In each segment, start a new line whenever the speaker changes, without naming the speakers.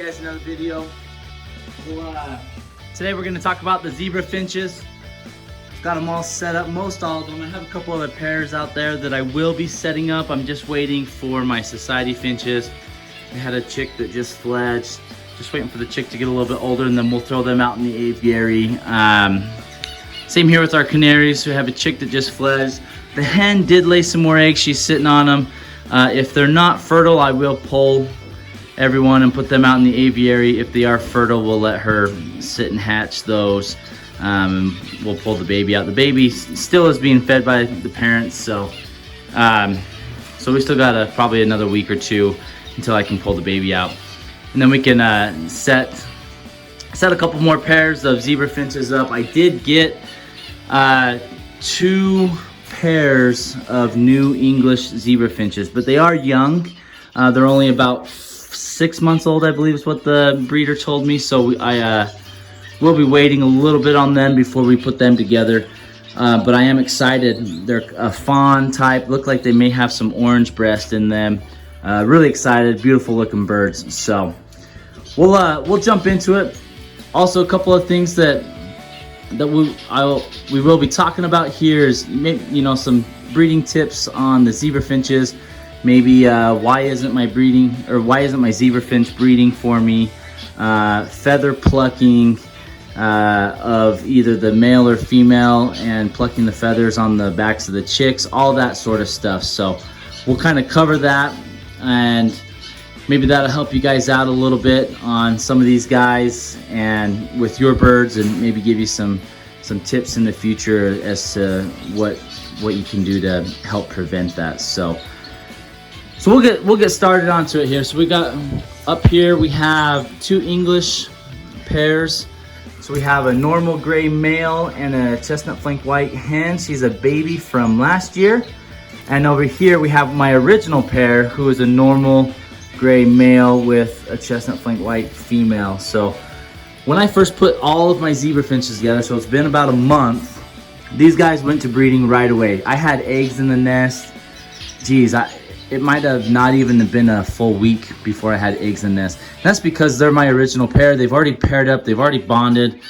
guys another video. Today we're going to talk about the zebra finches. Got them all set up, most all of them. I have a couple other pairs out there that I will be setting up. I'm just waiting for my society finches. I had a chick that just fledged. Just waiting for the chick to get a little bit older, and then we'll throw them out in the aviary. Same here with our canaries. We have a chick that just fledged. The hen did lay some more eggs. She's sitting on them. If they're not fertile, I will pull everyone and put them out in the aviary. If they are fertile, we'll let her sit and hatch those. We'll pull the baby out. The baby still is being fed by the parents, so we still got probably another week or two until I can pull the baby out, and then we can set a couple more pairs of zebra finches up. I did get 2 pairs of new English zebra finches, but they are young. They're only about 6 months old, I believe is what the breeder told me. So we'll be waiting a little bit on them before we put them together. But I am excited. They're a fawn type. Look like they may have some orange breast in them. Really excited. Beautiful looking birds. So we'll jump into it. Also, a couple of things that we will be talking about here is maybe, some breeding tips on the zebra finches. Maybe why isn't my zebra finch breeding for me? Feather plucking of either the male or female, and plucking the feathers on the backs of the chicks, all that sort of stuff. So we'll kind of cover that, and maybe that'll help you guys out a little bit on some of these guys and with your birds, and maybe give you some tips in the future as to what you can do to help prevent that. So we'll get started onto it here. So we got up here, we have 2 English pairs. So we have a normal gray male and a chestnut flank white hen. She's a baby from last year. And over here we have my original pair, who is a normal gray male with a chestnut flank white female. So when I first put all of my zebra finches together, so it's been about a month, these guys went to breeding right away. I had eggs in the nest. Geez, it might have not even been a full week before I had eggs in the nest. That's because they're my original pair. They've already paired up, they've already bonded.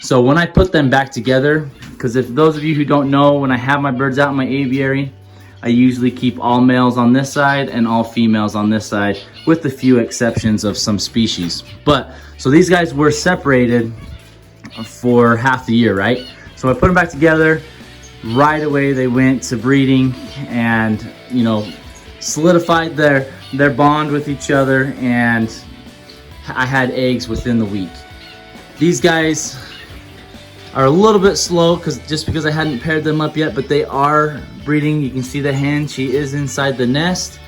So when I put them back together, because if those of you who don't know, when I have my birds out in my aviary, I usually keep all males on this side and all females on this side, with the few exceptions of some species. So these guys were separated for half the year, right? So I put them back together. Right away they went to breeding, and solidified their bond with each other, and I had eggs within the week. These guys are a little bit slow because I hadn't paired them up yet, but they are breeding. You can see the hen, she is inside the nest.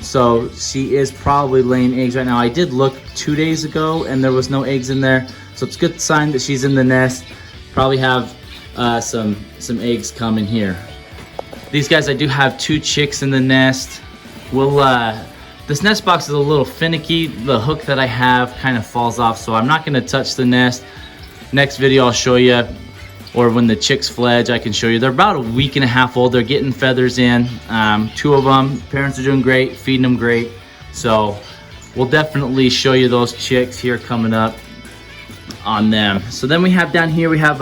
So she is probably laying eggs right now. I did look 2 days ago and there was no eggs in there, so it's a good sign that she's in the nest. Probably have some eggs coming here. These guys, I do have 2 chicks in the nest. This nest box is a little finicky. The hook that I have kind of falls off, so I'm not gonna touch the nest. Next video I'll show you, or when the chicks fledge, I can show you. They're about a week and a half old. They're getting feathers in. 2 of them, parents are doing great, feeding them great. So we'll definitely show you those chicks here coming up on them. So then we have down here, we have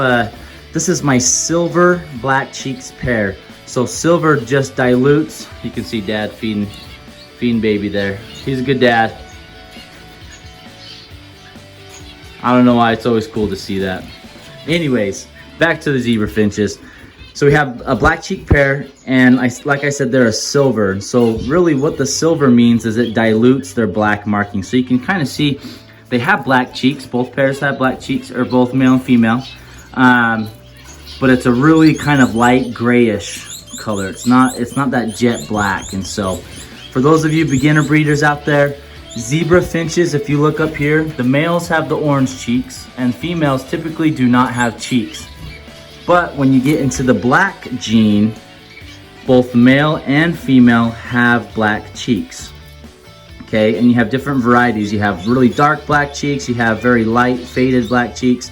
this is my silver black cheeks pair. So silver just dilutes. You can see dad feeding baby there. He's a good dad. I don't know why, it's always cool to see that. Anyways, back to the zebra finches. So we have a black cheek pair, and like I said, they're a silver. So really what the silver means is it dilutes their black markings. So you can kind of see they have black cheeks. Both pairs have black cheeks, or both male and female. But it's a really kind of light grayish color. It's not that jet black. And so for those of you beginner breeders out there, zebra finches, if you look up here, the males have the orange cheeks and females typically do not have cheeks. But when you get into the black gene, both male and female have black cheeks. Okay, and you have different varieties. You have really dark black cheeks, you have very light faded black cheeks.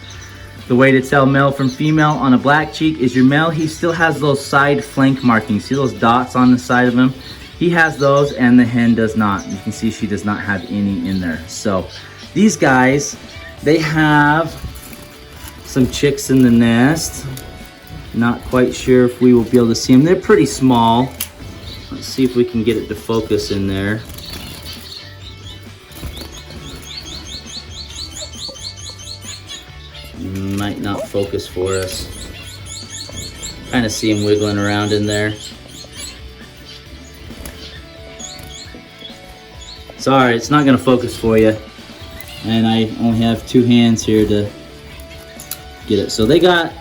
The way to tell male from female on a black cheek is your male, he still has those side flank markings. See those dots on the side of him? he has those and the hen does not. You can see she does not have any in there. So these guys, they have some chicks in the nest. Not quite sure if we will be able to see them. They're pretty small. Let's see if we can get it to focus in there. Might not focus for us. Kind of see them wiggling around in there. Sorry, it's not gonna focus for you. And I only have 2 hands here to get it. So they got,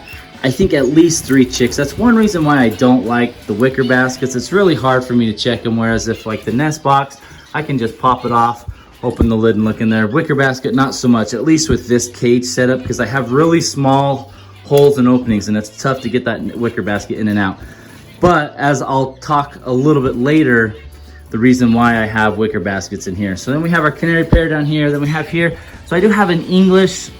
I think, at least 3 chicks. That's one reason why I don't like the wicker baskets. It's really hard for me to check them, whereas if like the nest box, I can just pop it off, open the lid and look in there. Wicker basket, not so much, at least with this cage setup, because I have really small holes and openings and it's tough to get that wicker basket in and out. But as I'll talk a little bit later, the reason why I have wicker baskets in here. So then we have our canary pair down here, then we have here. So I do have an English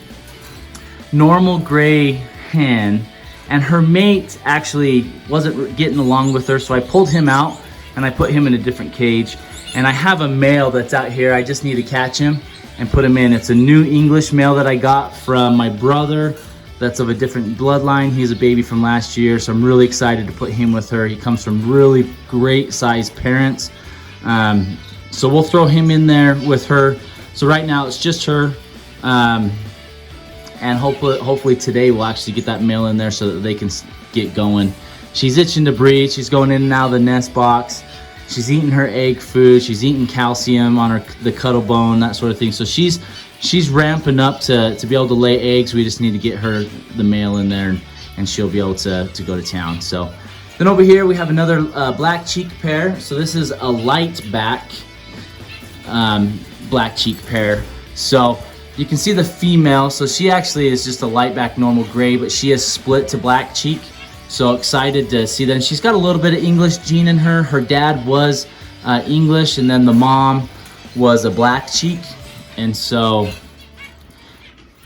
normal gray hen, and her mate actually wasn't getting along with her, so I pulled him out and I put him in a different cage. And I have a male that's out here. I just need to catch him and put him in. It's a new English male that I got from my brother that's of a different bloodline. He's a baby from last year, so I'm really excited to put him with her. He comes from really great sized parents. So we'll throw him in there with her. So right now it's just her. And hopefully today we'll actually get that male in there so that they can get going. She's itching to breed. She's going in and out of the nest box. She's eating her egg food. She's eating calcium on the cuddle bone, that sort of thing. So she's ramping up to be able to lay eggs. We just need to get her, the male, in there, and she'll be able to go to town. So then over here we have another black cheek pair. So this is a light back black cheek pair. So you can see the female. So she actually is just a light back normal gray, but she is split to black cheek. So excited to see that. And she's got a little bit of English gene in her. Her dad was English, and then the mom was a black cheek. And so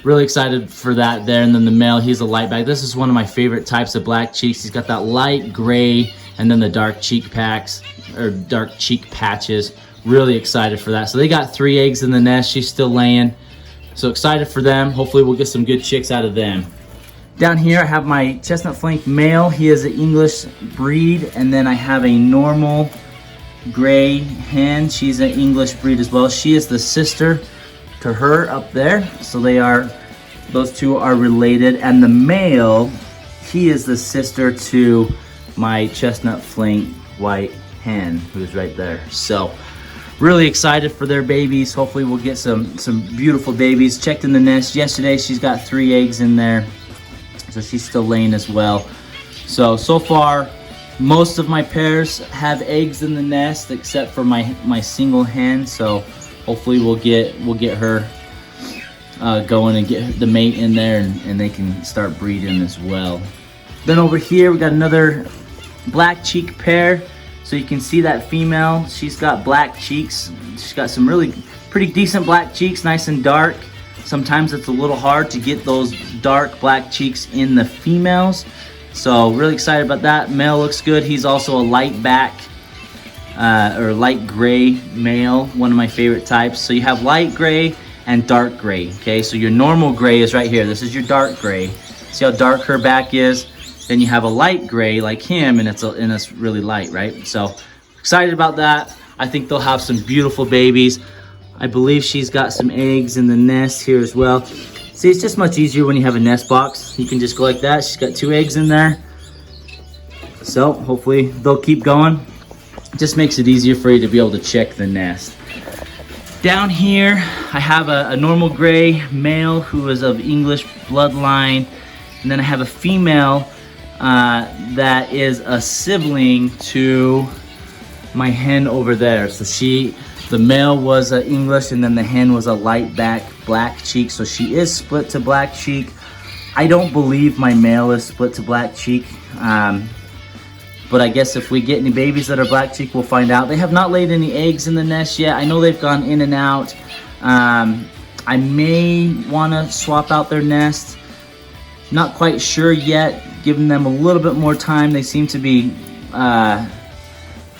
really excited for that there. And then the male, he's a light back. This is one of my favorite types of black cheeks. He's got that light gray and then the dark cheek packs, or dark cheek patches. Really excited for that. So they got 3 eggs in the nest. She's still laying. So excited for them. Hopefully we'll get some good chicks out of them. Down here I have my chestnut flank male. He is an English breed. And then I have a normal gray hen. She's an English breed as well. She is the sister to her up there. So those two are related. And the male, he is the sister to my chestnut flank white hen, who's right there. So really excited for their babies. Hopefully we'll get some beautiful babies. Checked in the nest yesterday. She's got 3 eggs in there. So she's still laying as well. So far, most of my pairs have eggs in the nest except for my single hen. So hopefully we'll get her going and get the mate in there, and they can start breeding as well. Then over here we got another black cheek pair. So you can see that female, she's got black cheeks. She's got some really pretty decent black cheeks, nice and dark. Sometimes it's a little hard to get those dark black cheeks in the females. So really excited about that. Male looks good. He's also a light back or light gray male, one of my favorite types. So you have light gray and dark gray, okay? So your normal gray is right here. This is your dark gray. See how dark her back is? Then you have a light gray like him, and it's really light, right? So excited about that. I think they'll have some beautiful babies. I believe she's got some eggs in the nest here as well. See, it's just much easier when you have a nest box. You can just go like that. She's got 2 eggs in there. So hopefully they'll keep going. It just makes it easier for you to be able to check the nest. Down here, I have a normal gray male who is of English bloodline. And then I have a female that is a sibling to my hen over there. So the male was English, and then the hen was a light back black cheek. So she is split to black cheek. I don't believe my male is split to black cheek. But I guess if we get any babies that are black cheek, we'll find out. They have not laid any eggs in the nest yet. I know they've gone in and out. I may want to swap out their nest. Not quite sure yet. Giving them a little bit more time. They seem to be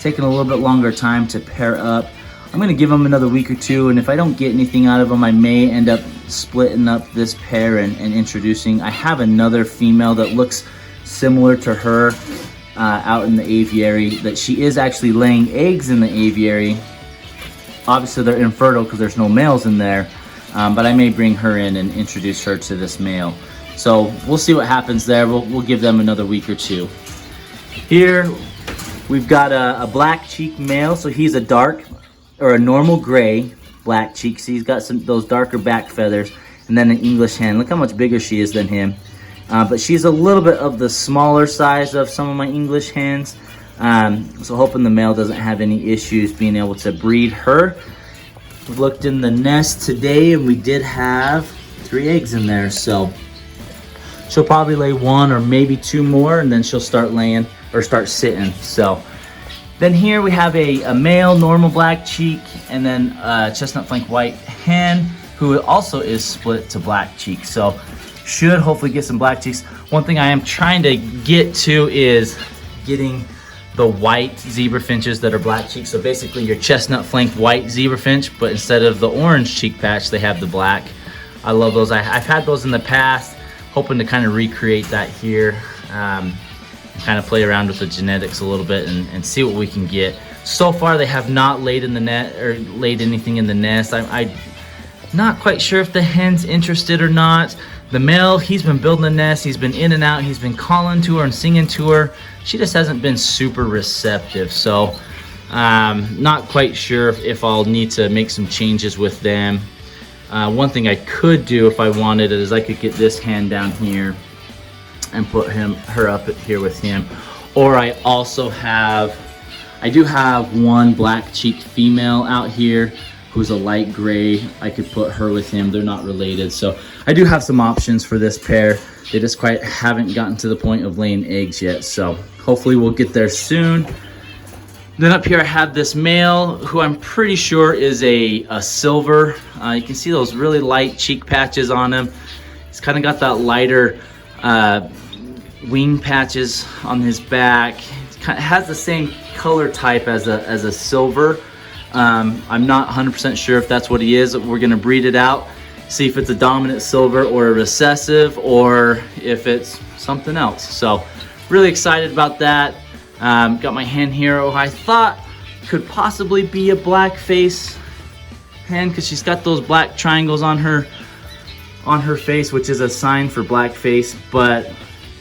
taking a little bit longer time to pair up. I'm gonna give them another week or two, and if I don't get anything out of them, I may end up splitting up this pair and introducing. I have another female that looks similar to her out in the aviary, that she is actually laying eggs in the aviary. Obviously they're infertile because there's no males in there, but I may bring her in and introduce her to this male. So we'll see what happens there. We'll give them another week or two. Here we've got a black cheek male, so he's a dark or a normal gray black cheek. So he's got those darker back feathers, and then an English hen. Look how much bigger she is than him. But she's a little bit of the smaller size of some of my English hens. So hoping the male doesn't have any issues being able to breed her. We looked in the nest today and we did have 3 eggs in there. So she'll probably lay 1 or maybe 2 more, and then she'll start laying or start sitting. So then here we have a male normal black cheek, and then a chestnut flank white hen who also is split to black cheek. So should hopefully get some black cheeks. One thing I am trying to get to is getting the white zebra finches that are black cheeks. So basically your chestnut flank white zebra finch, but instead of the orange cheek patch, they have the black. I love those. I've had those in the past, hoping to kind of recreate that here. Kind of play around with the genetics a little bit and see what we can get. So far they have not laid in the net or laid anything in the nest. I'm not quite sure if the hen's interested or not. The male, he's been building the nest, he's been in and out, he's been calling to her and singing to her. She just hasn't been super receptive. So not quite sure if I'll need to make some changes with them. One thing I could do if I wanted is I could get this hen down here and put her up here with him. Or I do have 1 black cheeked female out here who's a light gray. I could put her with him. They're not related. So I do have some options for this pair. They just quite haven't gotten to the point of laying eggs yet. So hopefully we'll get there soon. Then up here I have this male who I'm pretty sure is a silver. You can see those really light cheek patches on him. He's kind of got that lighter wing patches on his back. It has the same color type as a silver. I'm not 100% sure if that's what he is. We're gonna breed it out, see if it's a dominant silver or a recessive, or if it's something else. So really excited about that. Got my hen here who I thought could possibly be a black face hen, because she's got those black triangles on her face, which is a sign for black face, but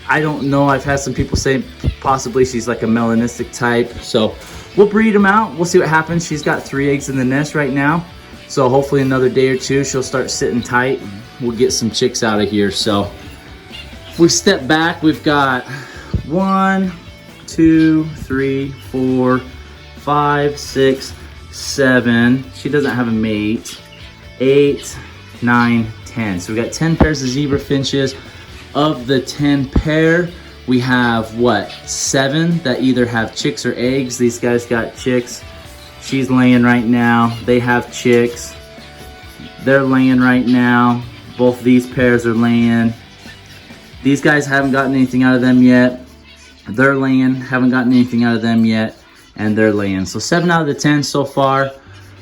I don't know. I've had some people say possibly she's like a melanistic type. So we'll breed them out. We'll see what happens. She's got 3 eggs in the nest right now. So hopefully another day or 2, she'll start sitting tight. We'll get some chicks out of here. So if we step back, we've got 1, 2, 3, 4, 5, 6, 7. She doesn't have a mate. 8, 9, 10. So we got 10 pairs of zebra finches. Of the 10 pair, we have what, 7 that either have chicks or eggs. These guys got chicks. She's laying right now. They have chicks. They're laying right now. Both these pairs are laying. These guys haven't gotten anything out of them yet. They're laying, haven't gotten anything out of them yet, and they're laying. So 7 out of the 10 so far.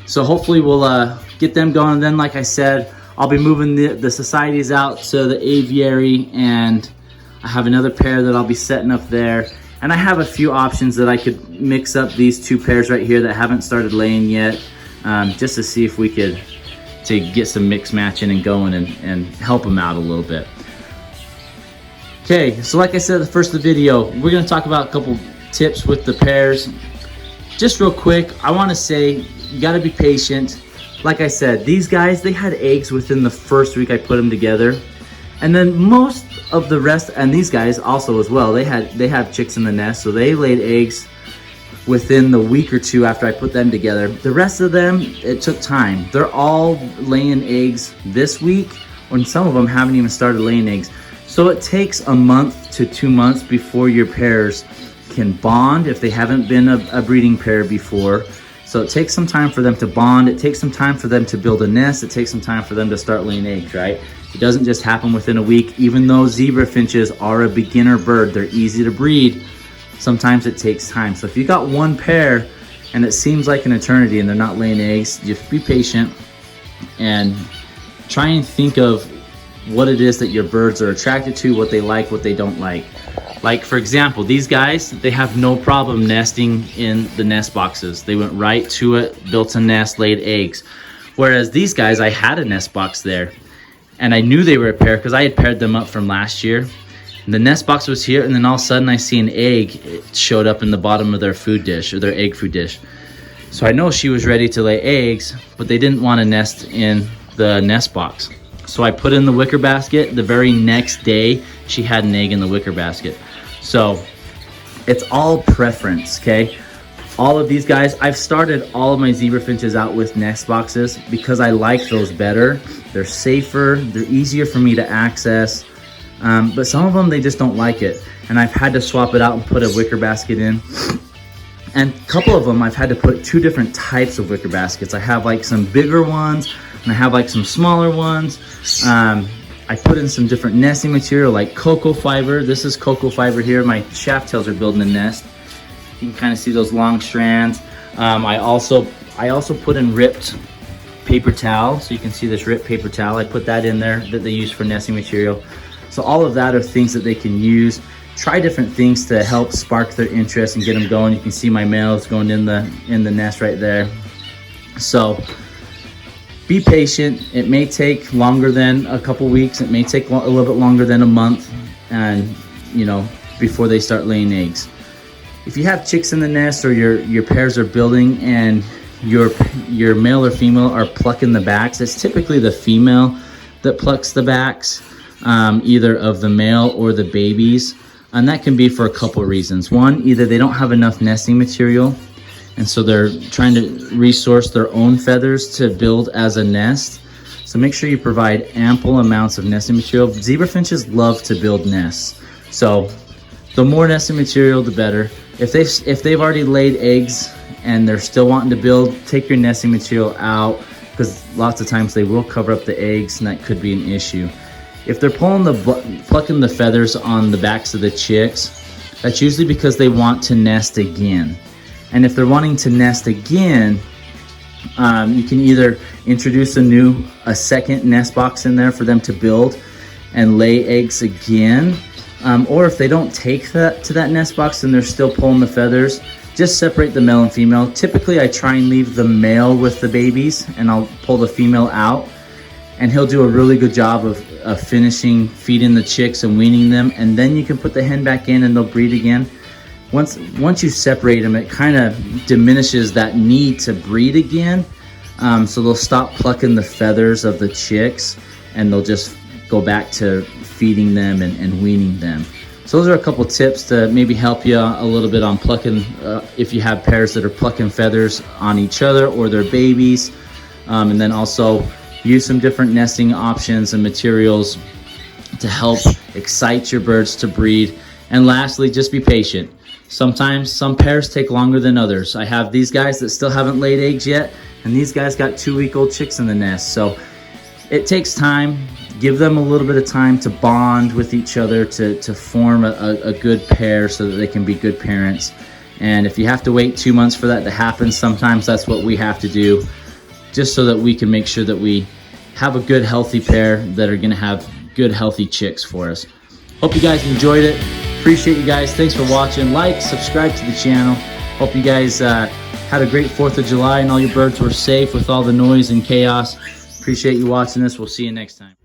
So hopefully we'll get them going. And then, like I said, I'll be moving the societies out to the aviary, and I have another pair that I'll be setting up there. And I have a few options that I could mix up these 2 pairs right here that haven't started laying yet, just to see if we could get some mix matching and going and help them out a little bit. Okay, so like I said at the first of the video, we're gonna talk about a couple tips with the pairs. Just real quick, I wanna say, you gotta be patient. Like I said, these guys, they had eggs within the first week I put them together. And then most of the rest, and these guys also as well, they have chicks in the nest, so they laid eggs within the week or 2 after I put them together. The rest of them, it took time. They're all laying eggs this week, and some of them haven't even started laying eggs. So it takes a month to 2 months before your pairs can bond if they haven't been a breeding pair before. So it takes some time for them to bond. It takes some time for them to build a nest. It takes some time for them to start laying eggs, right? It doesn't just happen within a week. Even though zebra finches are a beginner bird, they're easy to breed. sometimes it takes time. So if you got one pair and it seems like an eternity and they're not laying eggs, just be patient and try and think of what it is that your birds are attracted to, what they like, what they don't like. Like for example, these guys, they have no problem nesting in the nest boxes. They went right to it, built a nest, laid eggs. Whereas these guys, I had a nest box there and I knew they were a pair because I had paired them up from last year. And the nest box was here, and then all of a sudden I see an egg. It showed up in the bottom of their food dish, or their egg food dish. So I know she was ready to lay eggs, but they didn't want to nest in the nest box. So I put in the wicker basket. The very next day, she had an egg in the wicker basket. So it's all preference, okay? All of these guys, I've started all of my zebra finches out with nest boxes because I like those better. They're safer, they're easier for me to access. But some of them, they just don't like it. And I've had to swap it out and put a wicker basket in. And a couple of them, I've had to put two different types of wicker baskets. I have like some bigger ones and I have like some smaller ones. I put in some different nesting material like cocoa fiber. This is cocoa fiber here. My shaft tails are building a nest. You can kind of see those long strands. I also put in ripped paper towel. So you can see this ripped paper towel. I put that in there that they use for nesting material. So all of that are things that they can use. Try different things to help spark their interest and get them going. You can see my males going in the nest right there. So be patient. It may take longer than a couple weeks. It may take a little bit longer than a month, and before they start laying eggs. If you have chicks in the nest or your pairs are building and your male or female are plucking the backs, it's typically the female that plucks the backs. Either of the male or the babies, and that can be for a couple reasons. One, either they don't have enough nesting material and so they're trying to resource their own feathers to build as a nest. So make sure you provide ample amounts of nesting material. Zebra finches love to build nests, so the more nesting material the better. If they've already laid eggs and they're still wanting to build, take your nesting material out, because lots of times they will cover up the eggs and that could be an issue. If they're plucking the feathers on the backs of the chicks, that's usually because they want to nest again. And if they're wanting to nest again, you can either introduce a second nest box in there for them to build and lay eggs again. Or if they don't take that to that nest box and they're still pulling the feathers, just separate the male and female. Typically I try and leave the male with the babies and I'll pull the female out, and he'll do a really good job of finishing feeding the chicks and weaning them, and then you can put the hen back in and they'll breed again. Once you separate them, it kind of diminishes that need to breed again, so they'll stop plucking the feathers of the chicks and they'll just go back to feeding them and weaning them. So those are a couple tips to maybe help you a little bit on plucking, if you have pairs that are plucking feathers on each other or their babies, and then also use some different nesting options and materials to help excite your birds to breed. And lastly, just be patient. Sometimes some pairs take longer than others. I have these guys that still haven't laid eggs yet, and these guys got 2-week-old chicks in the nest. So it takes time. Give them a little bit of time to bond with each other, to form a good pair so that they can be good parents. And if you have to wait 2 months for that to happen, sometimes that's what we have to do, just so that we can make sure that we have a good healthy pair that are going to have good healthy chicks for us. Hope you guys enjoyed it. Appreciate you guys. Thanks for watching. Like, subscribe to the channel. Hope you guys had a great 4th of July and all your birds were safe with all the noise and chaos. Appreciate you watching this. We'll see you next time.